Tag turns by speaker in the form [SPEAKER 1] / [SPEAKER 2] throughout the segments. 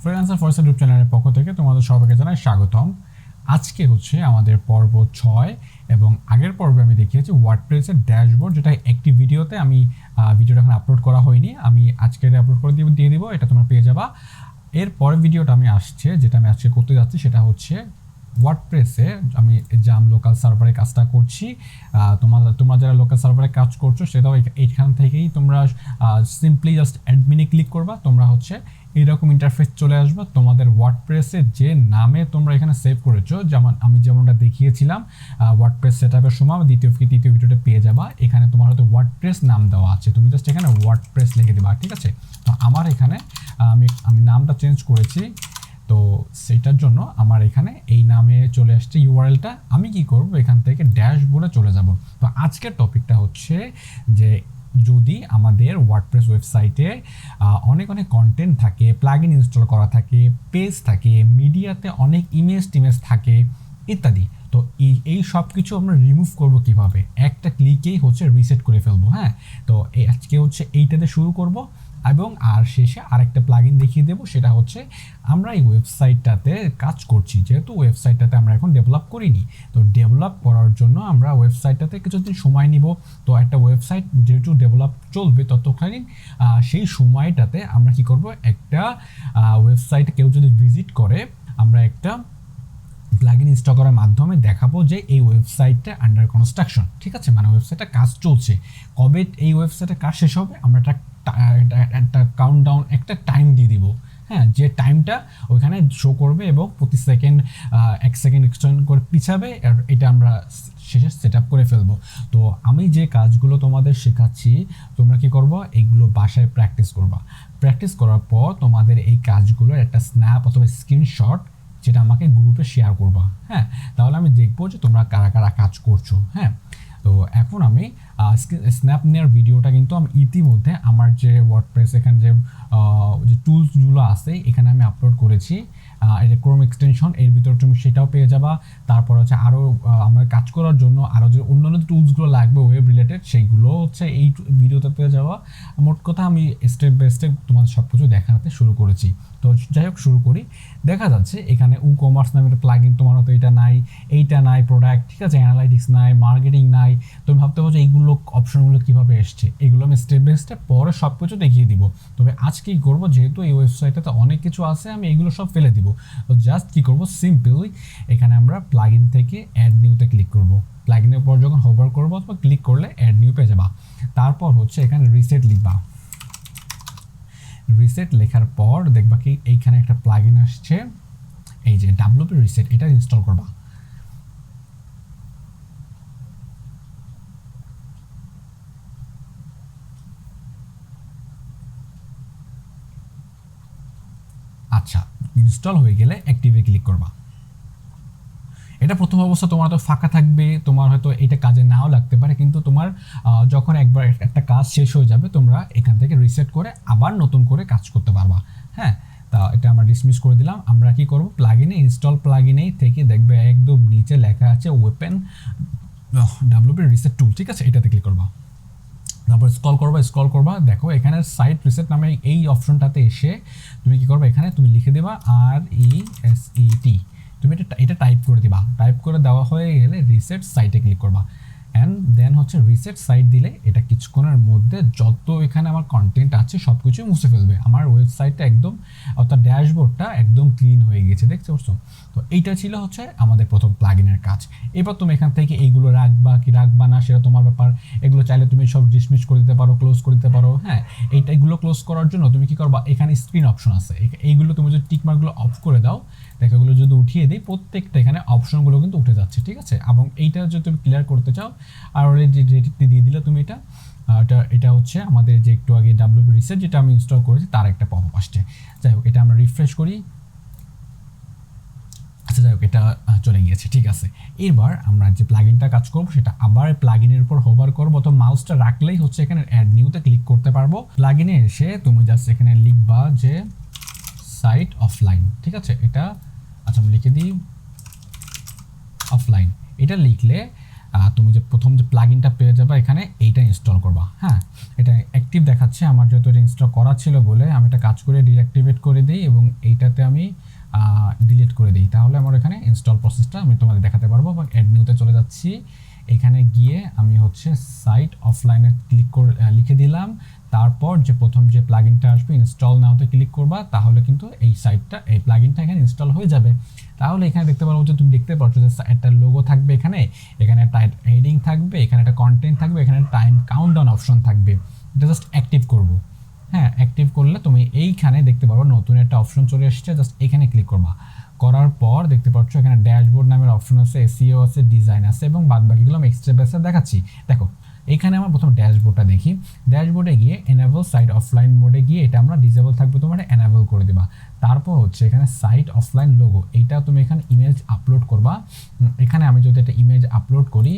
[SPEAKER 1] Freelancer Faisal group চ্যানেলের পক্ষ থেকে তোমাদের সবাইকে জানাই স্বাগতম। আজকে হচ্ছে আমাদের পর্ব 6 এবং আগের পর্বে আমি দেখিয়েছি ওয়ার্ডপ্রেসের ড্যাশবোর্ড, যেটা একটি ভিডিওতে আমি ভিডিওটা এখন আপলোড করা হয়নি, আমি আজকে আপলোড করে দিয়ে দিব, এটা তোমরা পেয়ে যাবা। এর পরের ভিডিওটা আমি আসছে, যেটা আমি আজকে করতে যাচ্ছি সেটা হচ্ছে ওয়ার্ডপ্রেসে আমি জাম লোকাল সার্ভারে কাজটা করছি। তোমরা যারা লোকাল সার্ভারে কাজ করছো সেটাও এইখান থেকেই তোমরা সিম্পলি জাস্ট অ্যাডমিনে ক্লিক করবা, তোমরা হচ্ছে এইরকম ইন্টারফেস চলে আসবে। তোমাদের ওয়ার্ডপ্রেসে যে নামে তোমরা এখানে সেভ করেছো, আমি যেমনটা দেখিয়েছিলাম ওয়ার্ডপ্রেস সেটআপের সময় তৃতীয় ভিডিওটা পেয়ে যাবা। এখানে তোমার হয়তো ওয়ার্ডপ্রেস নাম দেওয়া আছে, তুমি জাস্ট এখানে ওয়ার্ডপ্রেস লিখে দেবা, ঠিক আছে? তো আমার এখানে আমি নামটা চেঞ্জ করেছি, তো সেটার জন্য আমার এখানে এই নামে চলে আসছে ইউআরএলটা। আমি কি করব, এখান থেকে ড্যাশবোর্ডে চলে যাব। তো আজকের টপিকটা হচ্ছে যে যদি আমাদের ওয়ার্ডপ্রেস ওয়েবসাইটে অনেক কন্টেন্ট থাকে, প্লাগইন ইনস্টল করা থাকে, পেজ থাকে, মিডিয়াতে অনেক ইমেজ থাকে ইত্যাদি, তো এই সব কিছু আমরা রিমুভ করব কিভাবে? একটা ক্লিকেই হচ্ছে রিসেট করে ফেলবো। হ্যাঁ, তো আজকে হচ্ছে এইটাতে শুরু করব এবং আর শেষে আরেকটা প্লাগইন দেখিয়ে দেবো। সেটা হচ্ছে আমরা এই ওয়েবসাইটটাতে কাজ করছি, যেহেতু ওয়েবসাইটটাতে আমরা এখন ডেভেলপ করিনি, তো ডেভেলপ করার জন্য আমরা ওয়েবসাইটটাতে কিছুদিন সময় নিব। তো একটা ওয়েবসাইট যেহেতু ডেভেলপ চলবে ততক্ষণিন সেই সময়টাতে আমরা কি করব, একটা ওয়েবসাইটে কেউ যদি ভিজিট করে আমরা একটা প্লাগইন ইনস্টল করার মাধ্যমে দেখাবো যে এই ওয়েবসাইটটা আন্ডার কনস্ট্রাকশন, ঠিক আছে? মানে ওয়েবসাইটটা কাজ চলছে, কবে এই ওয়েবসাইটে কাজ শেষ হবে আমরা একটা কাউন্টডাউন, একটা টাইম দিয়ে দিব। হ্যাঁ, যে টাইমটা ওইখানে শো করবে এবং প্রতি সেকেন্ড 1 সেকেন্ড এক্সটেন্ড করে পিছাবে, আর এটা আমরা শেষে সেট আপ করে ফেলবো। তো আমি যে কাজগুলো তোমাদের শেখাচ্ছি, তোমরা কি করবো, এইগুলো বাসায় প্র্যাকটিস করবা। প্র্যাকটিস করার পর তোমাদের এই কাজগুলোর একটা স্ন্যাপ অথবা স্ক্রিনশট যেটা আমাকে গ্রুপে শেয়ার করবা। হ্যাঁ, তাহলে আমি দেখবো যে তোমরা কারা কারা কাজ করছো। হ্যাঁ, তো এখন আমি স্ন্যাপ নেওয়ার ভিডিওটা কিন্তু আমি ইতিমধ্যে আমার যে ওয়ার্ডপ্রেস এখানে যে টুলসগুলো আছে এখানে আমি আপলোড করেছি। এটা ক্রোম এক্সটেনশন, এর ভিতরে তুমি সেটাও পেয়ে যাবা। তারপর হচ্ছে আরও আমরা কাজ করার জন্য আরও যে অন্যান্য টুলসগুলো লাগবে ওয়েব রিলেটেড, সেইগুলো হচ্ছে এই ভিডিওতে পেয়ে যাওয়া। মোট কথা আমি স্টেপ বাই স্টেপ তোমাদের সব কিছু দেখাতে শুরু করেছি। তো যাই হোক, শুরু করি। দেখা যাচ্ছে এখানে কমার্স নামের প্লাগইন তোমার হয়তো এইটা নাই প্রোডাক্ট, ঠিক আছে? অ্যানালাইটিক্স নাই, মার্কেটিং নাই। তুমি ভাবতে পারছো এইগুলো অপশনগুলো কীভাবে এসছে, এগুলো আমি স্টেপ বাই স্টেপ পরে সব কিছু দেখিয়ে দিব। তবে আজকে কী করবো, যেহেতু এই ওয়েবসাইটটাতে অনেক কিছু আছে আমি এইগুলো সব ফেলে দিব। তো জাস্ট কী করবো, সিম্পলি এখানে আমরা প্লাগইন থেকে অ্যাড নিউতে ক্লিক করব। প্লাগইনের পর যখন হোভার করবো অথবা ক্লিক করলে অ্যাড নিউ পেয়ে যাবা। তারপর হচ্ছে এখানে রিসেট লিখবা। রিসেট লেখার পর দেখবা কি এইখানে একটা প্লাগইন আসছে, এই যে ডাব্লিউপি রিসেট, এটা ইনস্টল করবা। আচ্ছা, ইনস্টল হয়ে গেলে অ্যাক্টিভে ক্লিক করবা। এটা প্রথম অবস্থা তোমার তো ফাঁকা থাকবে, তোমার হয়তো এটা কাজে নাও লাগতে পারে, কিন্তু তোমার যখন একবার একটা কাজ শেষ হয়ে যাবে তোমরা এখান থেকে রিসেট করে আবার নতুন করে কাজ করতে পারবা। হ্যাঁ, তা এটা আমরা ডিসমিস করে দিলাম। আমরা কি করব, প্লাগইনে ইনস্টল প্লাগইনেই থেকে দেখবে একদম নিচে লেখা আছে ওপেন ডাব্লিউপি রিসেট টুল, ঠিক আছে? এটাতে ক্লিক করবা। তারপর স্ক্রল করবা, দেখো এখানে সাইট রিসেট নামে এই অপশনটাতে এসে তুমি কি করবে, এখানে তুমি লিখে দেবা RESET, তুমি এটা টাইপ করে দিবা। টাইপ করে দেওয়া হয়ে গেলে রিসেট সাইটে ক্লিক করবা, অ্যান্ড দেন হচ্ছে রিসেট সাইট দিলে এটা কিছুক্ষণের মধ্যে যত এখানে আমার কন্টেন্ট আছে সব কিছুই মুছে ফেলবে। আমার ওয়েবসাইটটা একদম, অর্থাৎ ড্যাশবোর্ডটা একদম ক্লিন হয়ে গেছে, দেখতে পাচ্ছ? তো এইটা ছিল হচ্ছে আমাদের প্রথম প্লাগইনের কাজ। এবার তুমি এখান থেকে এইগুলো রাখবা না সেটা তোমার ব্যাপার। এগুলো চাইলে তুমি সব ডিসমিস করে দিতে পারো, ক্লোজ করে দিতে পারো। হ্যাঁ, এইগুলো ক্লোজ করার জন্য তুমি কি করবা, এখানে স্ক্রিন অপশন আছে, এইগুলো তুমি যদি টিকমার্কগুলো অফ করে দাও, দেখো এগুলো যদি উঠিয়ে দিই প্রত্যেকটা এখানে অপশনগুলো কিন্তু উঠে যাচ্ছে, ঠিক আছে? এবং এইটা যদি তুমি ক্লিয়ার করতে চাও আর অলরেডি রেডিতে দিয়ে দিলে তুমি এটা হচ্ছে আমাদের যে একটু আগে ডাব্লিউপি রিসেট যেটা আমি ইনস্টল করেছি তার একটা পপআপ আসছে। যাই হোক, এটা আমরা রিফ্রেশ করি। আচ্ছা, যাই হোক, এটা চলে গিয়েছে, ঠিক আছে। এবার আমরা যে প্লাগইনটা কাজ করবো সেটা আবার প্লাগইনের উপর হোভার করবো, তো মাউসটা রাখলেই হচ্ছে এখানে অ্যাড নিউতে ক্লিক করতে পারবো। প্লাগইনে এসে তুমি জাস্ট এখানে লিখবা যে সাইট অফলাইন, ঠিক আছে? এটা আচ্ছা আমি লিখে দিই অফলাইন। এটা লিখলে তুমি যে প্রথম যে প্লাগইনটা পেয়ে যাবে এখানে এইটা ইনস্টল করবা। হ্যাঁ, এটা অ্যাক্টিভ দেখাচ্ছে, আমার যেহেতু এটা ইনস্টল করা ছিল বলে আমি এটা কাজ করে ডিঅ্যাক্টিভেট করে দিই এবং এইটাতে আমি ডিলিট করে দিই, তাহলে আমার এখানে ইনস্টল প্রসেসটা আমি তোমাদের দেখাতে পারবো। এবং অ্যাড নিউতে চলে যাচ্ছি, এখানে গিয়ে আমি হচ্ছে সাইট অফলাইনে ক্লিক করে লিখে দিলাম, তারপর যে প্রথম যে প্লাগইনটা আসবে ইনস্টল নাওতে ক্লিক করবা, তাহলে কিন্তু এই সাইটটা এই প্লাগইনটা এখানে ইনস্টল হয়ে যাবে। তাহলে এখানে দেখতে পারো যে তুমি দেখতে পাচ্ছ যে একটা লোগো থাকবে, এখানে একটা হেডিং থাকবে, এখানে একটা কন্টেন্ট থাকবে, এখানে টাইম কাউন্টডাউন অপশন থাকবে। এটা জাস্ট অ্যাক্টিভ করব। হ্যাঁ, অ্যাক্টিভ করলে তুমি এইখানে দেখতে পারো নতুন একটা অপশন চলে এসেছে, জাস্ট এখানে ক্লিক করবা। করার পর দেখতে পাচ্ছ এখানে ড্যাশবোর্ড নামের অপশন আছে, এসইও আছে, ডিজাইন আছে এবং বাদবাকিগুলো আমি এক্সট্রা বেসে দেখাচ্ছি। দেখো এখানে আমরা প্রথম ড্যাশবোর্ডটা দেখি। ড্যাশবোর্ডে গিয়ে এনেবল সাইট অফলাইন মোডে গিয়ে এটা আমরা ডিসেবল থাকবে, তোমার এনেবল করে দিবা। তারপর হচ্ছে এখানে সাইট অফলাইন লোগো, এইটা তুমি এখানে ইমেজ আপলোড করবা। এখানে আমি যদি একটা ইমেজ আপলোড করি,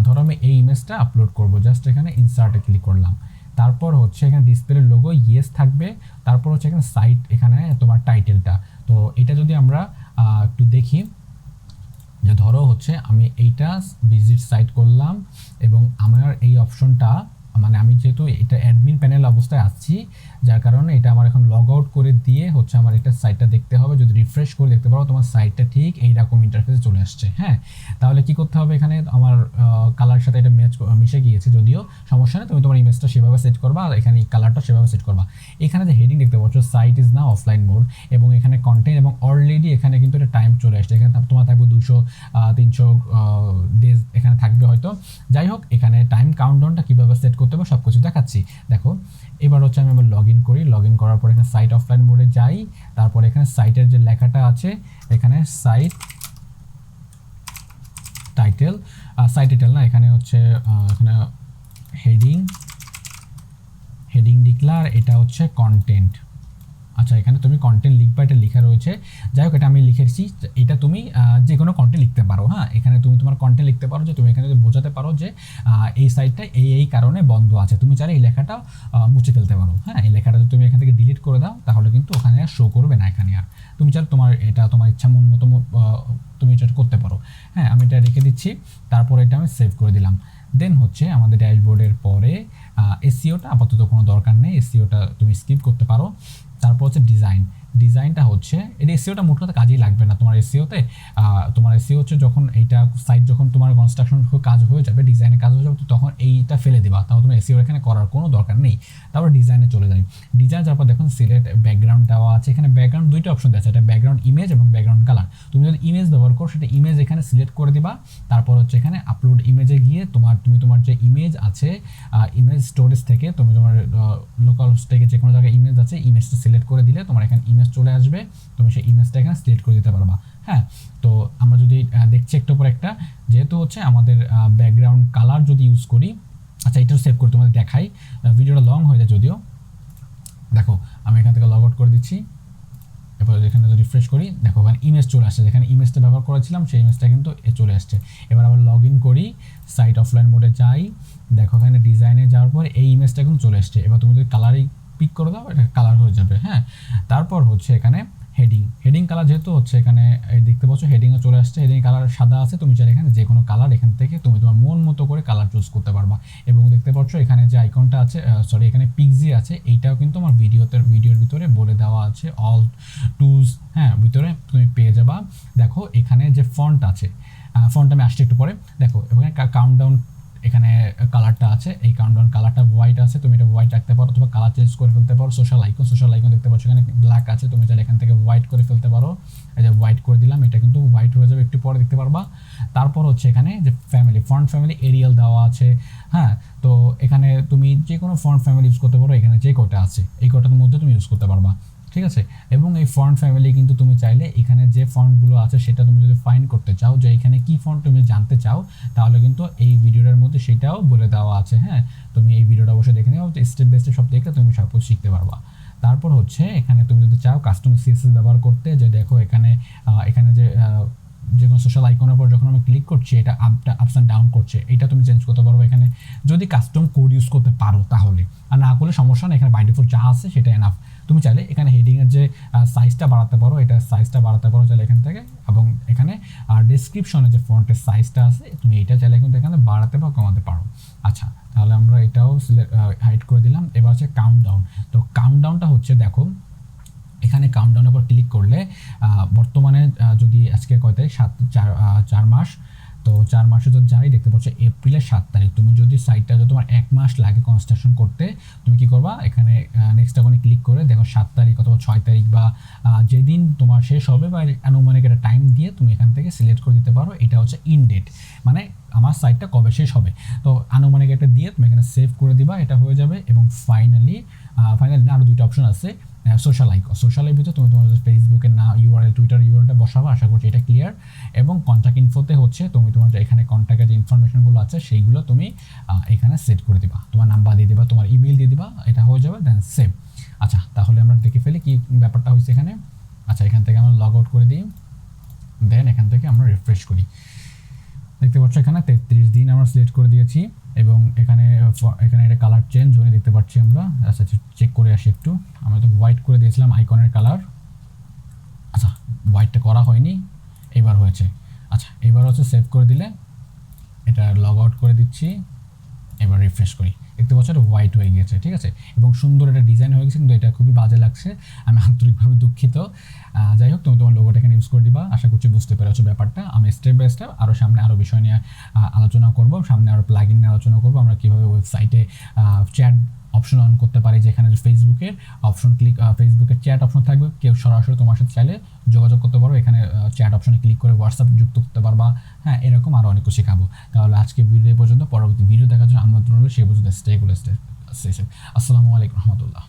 [SPEAKER 1] ধরো আমি এই ইমেজটা আপলোড করব, জাস্ট এখানে ইনসার্টে ক্লিক করলাম। তারপর হচ্ছে এখানে ডিসপ্লের লোগো ইয়েস থাকবে। তারপর হচ্ছে এখানে সাইট, এখানে তোমার টাইটেলটা। তো এটা যদি আমরা একটু দেখি, যে ধরো হচ্ছে আমি এইটা ভিজিট সাইট করলাম এবং আমার এই অপশনটা, মানে আমি যেহেতু এটা অ্যাডমিন প্যানেল অবস্থায় আসছি, যার কারণে এটা আমার এখন লগ আউট করে দিয়ে হচ্ছে আমার এটা সাইটটা দেখতে হবে। যদি রিফ্রেশ করে দেখতে পারো তোমার সাইটটা ঠিক এইরকম ইন্টারফেসে চলে আসছে। হ্যাঁ, তাহলে কি করতে হবে, এখানে আমার কালার সাথে এটা মিশে গিয়েছে, যদিও সমস্যা নেই, তুমি তোমার ইমেজটা সেভাবে সেট করবা আর এখানে কালারটা সেভাবে সেট করবা। এখানে যে হেডিং দেখতে পাচ্ছ site is now offline mode, এবং এখানে কন্টেন্ট এবং অলরেডি এখানে কিন্তু এটা টাইম চলে আসছে। এখানে তোমার থাকবে 200-300 ডেজ এখানে থাকবে হয়তো। যাই হোক, এখানে টাইম কাউন্টডাউনটা কীভাবে সেট করতে হবে সব কিছু দেখাচ্ছি। দেখো এবার হচ্ছে আমি আবার লগ ইন করি, লগ ইন করার পর এখানে সাইট অফলাইন মোডে যাই। তারপর এখানে সাইটের যে লেখাটা আছে, এখানে সাইট টাইটেল না, এখানে হচ্ছে এখানে হেডিং ডিক্লার, এটা হচ্ছে কন্টেন্ট। আচ্ছা, এখানে তুমি কন্টেন্ট লিখবা, এটা লেখা রয়েছে। যাই হোক, এটা আমি লিখেছি, এটা তুমি যে কোনো কন্টেন্ট লিখতে পারো। হ্যাঁ, এখানে তুমি তোমার কন্টেন্ট লিখতে পারো, যে তুমি এখানে বোঝাতে পারো যে এই সাইটটা এই কারণে বন্ধ আছে। তুমি চাইলে এই লেখাটা মুছে ফেলতে পারো। হ্যাঁ, এই লেখাটা যদি তুমি এখান থেকে ডিলিট করে দাও, তাহলে কিন্তু ওখানে আর শো করবে না এখানে আর। তুমি চাইলে তোমার ইচ্ছা মতো তুমি এটা করতে পারো। হ্যাঁ, আমি এটা রেখে দিচ্ছি, তারপর এটা আমি সেভ করে দিলাম। দেন হচ্ছে আমাদের ড্যাশবোর্ডের পরে এসইওটা আপাতত কোনো দরকার নেই, এসইওটা তুমি স্কিপ করতে পারো। তারপর হচ্ছে ডিজাইনটা হচ্ছে এটা এসইওটা মোট কথা কাজেই লাগবে না তোমার এসইওতে। তোমার এসইও হচ্ছে যখন এইটা সাইট যখন তোমার কনস্ট্রাকশন কাজ হয়ে যাবে, ডিজাইনের কাজ হয়ে যাবে, তখন এইটা ফেলে দেবা, তাও তোমার এসইও এখানে করার কোনো দরকার নেই। তারপর ডিজাইনে চলে যাই। ডিজাইন যাওয়ার পর দেখুন সিলেক্ট ব্যাকগ্রাউন্ড দেওয়া আছে, এখানে ব্যাকগ্রাউন্ড দুইটা অপশন দেওয়া আছে, এটা ব্যাকগ্রাউন্ড ইমেজ এবং ব্যাকগ্রাউন্ড কালার। তুমি যদি ইমেজ ব্যবহার করো, সেটা ইমেজ এখানে সিলেক্ট করে দিবা। তারপর হচ্ছে এখানে আপলোড ইমেজে গিয়ে তুমি তোমার যে ইমেজ আছে ইমেজ স্টোরেজ থেকে তুমি তোমার লোকাল থেকে যে কোনো জায়গায় ইমেজ আছে, ইমেজটা সিলেক্ট করে দিলে তোমার এখানে ইমেজ চলে আসবে, তুমি সেই ইমেজটা এখানে সিলেক্ট করে দিতে পারবা। হ্যাঁ, তো আমরা যদি দেখছি একটা পর একটা, যেহেতু হচ্ছে আমাদের ব্যাকগ্রাউন্ড কালার যদি ইউজ করি, আচ্ছা এটাও সেভ করে তোমাদের দেখাই, ভিডিওটা লং হয়ে যায় যদিও। দেখো আমি এখান থেকে লগ আউট করে দিচ্ছি, এবার এখানে যদি রিফ্রেশ করি, দেখো এখানে ইমেজ চলে আসছে, যেখানে ইমেজটা ব্যবহার করেছিলাম সেই ইমেজটা কিন্তু চলে আসছে। এবার আবার লগ ইন করি, সাইট অফলাইন মোডে যাই, দেখো এখানে ডিজাইনে যাওয়ার পর এই ইমেজটা কিন্তু চলে আসছে। এবার তুমি যদি কালারই পিক করে দাও, এটা কালার হয়ে যাবে। হ্যাঁ, তারপর হচ্ছে এখানে হেডিং কালার, যেহেতু হচ্ছে এখানে দেখতে পাচ্ছ হেডিংয়ে চলে আসছে, হেডিং কালার সাদা আছে, তুমি চাইলে এখানে যে কোনো কালার এখান থেকে তুমি তোমার মন মতো করে কালার চুজ করতে পারবা। এবং দেখতে পাচ্ছ এখানে যে আইকনটা আছে, এখানে পিক্সি আছে, এইটাও কিন্তু আমার ভিডিওর ভিতরে বলে দেওয়া আছে, অল টুলস হ্যাঁ ভিতরে তুমি পেয়ে যাবা। দেখো এখানে যে ফন্ট আছে, ফন্ট আমি আসছি একটু পরে। দেখো এখানে কাউন্টডাউন, এখানে কালারটা আছে, এই কাউন্টডাউন কালারটা হোয়াইট আছে, তুমি এটা হোয়াইট রাখতে পারো অথবা কালার চেঞ্জ করে ফেলতে পারো। সোশ্যাল আইকন দেখতে পাচ্ছ এখানে ব্ল্যাক আছে, তুমি চাইলে এখান থেকে হোয়াইট করে ফেলতে পারো। এই যে হোয়াইট করে দিলাম, এটা কিন্তু হোয়াইট হয়ে যাবে, একটু পরে দেখতে পারবা। তারপর হচ্ছে এখানে যে ফন্ট ফ্যামিলি এরিয়াল দেওয়া আছে। হ্যাঁ, তো এখানে তুমি যে কোনো ফন্ট ফ্যামিলি ইউজ করতে পারো, এখানে যে কটা আছে এই কটার মধ্যে তুমি ইউজ করতে পারবা। ঠিক আছে, এবং এই ফন্ট ফ্যামিলি কিন্তু তুমি চাইলে এখানে যে ফন্টগুলো আছে সেটা তুমি যদি ফাইন্ড করতে চাও, যে এখানে কি ফন্ট তুমি জানতে চাও, তাহলে কিন্তু এই ভিডিওটার মধ্যে সেটাও বলে দেওয়া আছে। হ্যাঁ, তুমি এই ভিডিওটা অবশ্যই দেখে নিও, স্টেপ বাই স্টেপ সব দেখলে তুমি সব কিছু শিখতে পারবা। তারপর হচ্ছে এখানে তুমি যদি চাও কাস্টম সিএসএস ব্যবহার করতে, যে দেখো এখানে যে কোনো সোশ্যাল আইকনের পর যখন আমি ক্লিক করছি, এটা আপস অ্যান্ড ডাউন করছে, এটা তুমি চেঞ্জ করতে পারবো এখানে, যদি কাস্টম কোড ইউজ করতে পারো তাহলে। আর না করলে সমস্যা না, এখানে বাই ডিফল্ট যা আছে সেটা এনাফ। তুমি চাইলে এখানে হেডিংয়ের যে সাইজ সাইজটা বাড়াতে পারো, এটা সাইজটা বাড়াতে পারো চাইলে এখান থেকে, এবং এখানে ডেসক্রিপশনে যে ফন্টের সাইজটা আছে তুমি এইটা চাইলে কিন্তু এখানে বাড়াতে বা কমাতে পারো। আচ্ছা, তাহলে আমরা এটাও হাইড করে দিলাম। এবার হচ্ছে কাউন্টডাউন। তো কাউন্টডাউনটা হচ্ছে দেখো এখানে কাউন্টডাউনের উপর ক্লিক করলে বর্তমানে যদি আজকে কয় তারিখ 4 মাস, তো 4 মাসে তো যাই দেখতে পাচ্ছ এপ্রিলের 7 তারিখ। তুমি যদি সাইটটা যদি তোমার 1 মাস লাগে কনস্ট্রাকশন করতে, তুমি কি করবা এখানে নেক্সট ওখানে ক্লিক করে দেখো 7 তারিখ অথবা 6 তারিখ বা যেদিন তোমার শেষ হবে বা আনুমানিক একটা টাইম দিয়ে তুমি এখান থেকে সিলেক্ট করে দিতে পারো। এটা হচ্ছে ইন ডেট, মানে আমার সাইটটা কবে শেষ হবে। তো আনুমানিক একটা দিয়ে তুমি এখানে সেভ করে দিবা, এটা হয়ে যাবে। এবং ফাইনালি না, আরও 2টা অপশন আছে। সোশ্যালের ভিতরে তুমি তোমার ফেসবুকের না ইউআরএল, টুইটার ইউআরএলটা বসাবো, আশা করছি এটা ক্লিয়ার। এবং কন্ট্যাক্ট ইনফোতে হচ্ছে তুমি তোমার যে এখানে কন্ট্যাক্টের যে ইনফরমেশনগুলো আছে সেইগুলো তুমি এখানে সেট করে দিবা, তোমার নাম্বার দিয়ে দিবা, তোমার ইমেল দিয়ে দিবা, এটা হয়ে যাবে, দেন সেভ। আচ্ছা, তাহলে আমরা দেখে ফেলি কি ব্যাপারটা হয়েছে এখানে। আচ্ছা, এখান থেকে আমরা লগ আউট করে দিই, দেন এখান থেকে আমরা রিফ্রেশ করি। দেখতে পাচ্ছ এখানে 33 দিন আমরা সিলেক্ট করে দিয়েছি, এবং এখানে এটা কালার চেঞ্জ হয়ে দেখতে পাচ্ছি আমরা। আচ্ছা, চেক করে আসি একটু। আমরা তো হোয়াইট করে দিয়েছিলাম আইকনের কালার। আচ্ছা, হোয়াইটটা করা হয়নি, এবার হয়েছে। আচ্ছা, এবার হচ্ছে সেভ করে দিলে এটা লগ আউট করে দিচ্ছি, এবার রিফ্রেশ করি। দেখতে পাচ্ছ এটা হোয়াইট হয়ে গিয়েছে, ঠিক আছে, এবং সুন্দর একটা ডিজাইন হয়ে গেছে, কিন্তু এটা খুবই বাজে লাগছে, আমি আন্তরিকভাবে দুঃখিত। যাই হোক, তুমি তোমার লোগোটা এখানে ইউজ করে দিবা। আশা করছি বুঝতে পেরেছো ব্যাপারটা। আমি স্টেপ বাই স্টেপ আরও সামনে আরও বিষয় নিয়ে আলোচনা করব, সামনে আরও প্লাগইন নিয়ে আলোচনা করব, আমরা কীভাবে ওয়েবসাইটে চ্যাট অপশন অন করতে পারি, যেখানে ফেসবুকের অপশন ফেসবুকের চ্যাট অপশন থাকবে, কেউ সরাসরি তোমার সাথে চাইলে যোগাযোগ করতে পারো, এখানে চ্যাট অপশনে ক্লিক করে হোয়াটসঅ্যাপ যুক্ত করতে পারবা। হ্যাঁ, এরকম আরও অনেক কিছু শেখাবো। তাহলে আজকে ভিডিও পর্যন্ত, পরবর্তী ভিডিও দেখার জন্য আমন্ত্রণ হলো, সেই পর্যন্ত স্টে কুল, স্টে সেফ। আসসালামু আলাইকুম রহমতুল্লাহ।